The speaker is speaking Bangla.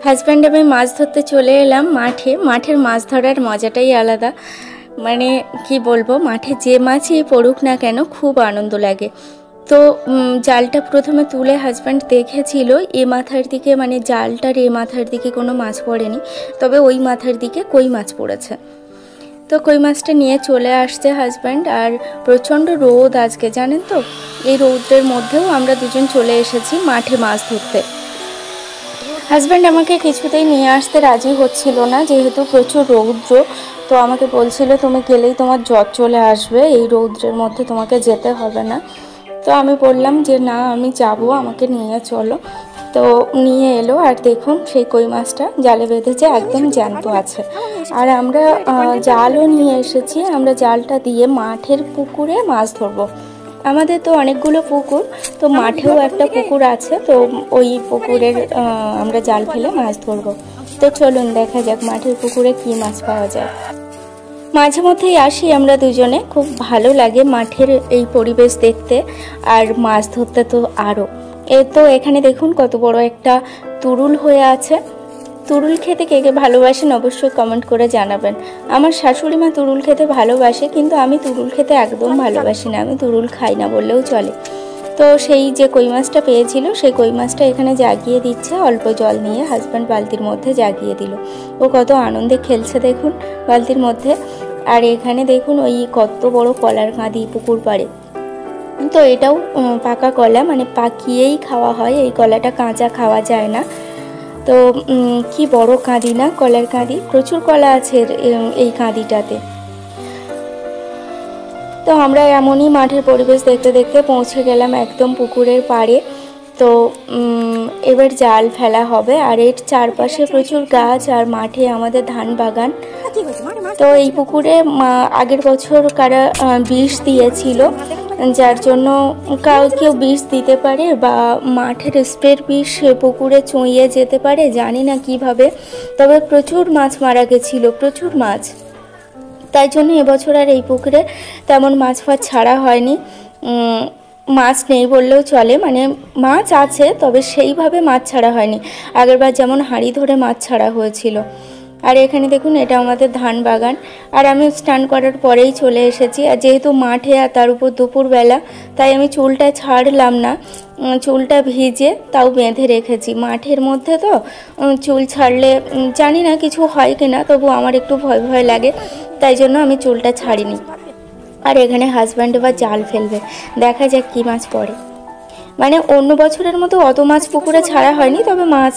হাজব্যান্ড আমি মাছ ধরতে চলে এলাম মাঠে। মাঠের মাছ ধরার মজাটাই আলাদা। মানে কি বলবো, মাঠে যে মাছই পড়ুক না কেন খুব আনন্দ লাগে। তো জালটা প্রথমে তুলে হাজব্যান্ড দেখেছিল এ মাথার দিকে, মানে জালটার এ মাথার দিকে কোনো মাছ পড়েনি, তবে ওই মাথার দিকে কই মাছ পড়েছে। তো কই মাছটা নিয়ে চলে আসছে হাজব্যান্ড। আর প্রচণ্ড রোদ আজকে, জানেন তো। এই রৌদ্রের মধ্যেও আমরা দুজন চলে এসেছি মাঠে মাছ ধরতে। হাজব্যান্ড আমাকে কিছুতেই নিয়ে আসতে রাজি হচ্ছিল না, যেহেতু প্রচুর রৌদ্র। তো আমাকে বলছিল তুমি গেলেই তোমার জ্বর চলে আসবে, এই রৌদ্রের মধ্যে তোমাকে যেতে হবে না। তো আমি বললাম যে না, আমি যাব, আমাকে নিয়ে চলো। তো নিয়ে এলো। আর দেখুন সেই কই মাছটা জালে বেঁধেছে, একদম জ্যান্ত আছে। আর আমরা জালও নিয়ে এসেছি। আমরা জালটা দিয়ে মাঠের পুকুরে মাছ ধরবো। আমাদের তো অনেকগুলো পুকুর, তো মাঠেও একটা পুকুর আছে। তো ওই পুকুরের আমরা জাল ফেলে মাছ ধরবো। তো চলুন দেখা যাক মাঠের পুকুরে কি মাছ পাওয়া যায়। মাঝে মধ্যেই আসি আমরা দুজনে, খুব ভালো লাগে মাঠের এই পরিবেশ দেখতে, আর মাছ ধরতে তো আরও। তো এখানে দেখুন কত বড় একটা তুরুল হয়ে আছে। তুরুল খেতে কে কে ভালোবাসেন অবশ্যই কমেন্ট করে জানাবেন। আমার শাশুড়ি মা তুরুল খেতে ভালোবাসে, কিন্তু আমি তুরুল খেতে একদম ভালোবাসি না, আমি তুরুল খাই না বললেও চলে। তো সেই যে কই মাছটা পেয়েছিল, সেই কই মাছটা এখানে জাগিয়ে দিচ্ছে অল্প জল নিয়ে। হাজব্যান্ড বালতির মধ্যে জাগিয়ে দিল। ও কত আনন্দে খেলছে দেখুন বালতির মধ্যে। আর এখানে দেখুন ওই কত বড় কলার কাঁদি পুকুর পাড়ে। তো এটাও পাকা কলা, মানে পাকিয়েই খাওয়া হয়, এই কলাটা কাঁচা খাওয়া যায় না। তো কি বড় কাঁদি না, কলার কাঁদি, প্রচুর কলা আছে এই কাঁদিটাতে। তো আমরা এমনই মাঠের পরিবেশ দেখতে দেখতে পৌঁছে গেলাম একদম পুকুরের পাড়ে। তো এবার জাল ফেলা হবে। আর এর চারপাশে প্রচুর গাছ, আর মাঠে আমাদের ধান বাগান। তো এই পুকুরে আগের বছর কারা বিষ দিয়েছিল, যার জন্য কেউ বিষ দিতে পারে, বা মাঠের স্প্রের বিষ পুকুরে চুঁইয়ে যেতে পারে, জানি না কিভাবে। তবে প্রচুর মাছ মারা গেছিল, প্রচুর মাছ। তাই জন্য এবছর আর এই পুকুরে তেমন মাছ ফাছ ছাড়া হয়নি। মাছ নেই বললেও চলে, মানে মাছ আছে, তবে সেইভাবে মাছ ছাড়া হয়নি। আগেরবার যেমন হাঁড়ি ধরে মাছ ছাড়া হয়েছিল। আর এখানে দেখুন এটা আমাদের ধান বাগান। আর আমি স্নান করার পরেই চলে এসেছি। আর যেহেতু মাঠে, আর তার উপর দুপুরবেলা, তাই আমি চুলটা ছাড়লাম না, চুলটা ভিজে তাও বেঁধে রেখেছি। মাঠের মধ্যে তো চুল ছাড়লে জানি না কিছু হয় কিনা, তবু আমার একটু ভয় ভয় লাগে, তাই জন্য আমি চুলটা ছাড়িনি। আর এখানে হাজব্যান্ড এবার জাল ফেলবে, দেখা যাক কী মাছ পড়ে। মানে অন্য বছরের মতো অত মাছ পুকুরে ছাড়া হয়নি, তবে মাছ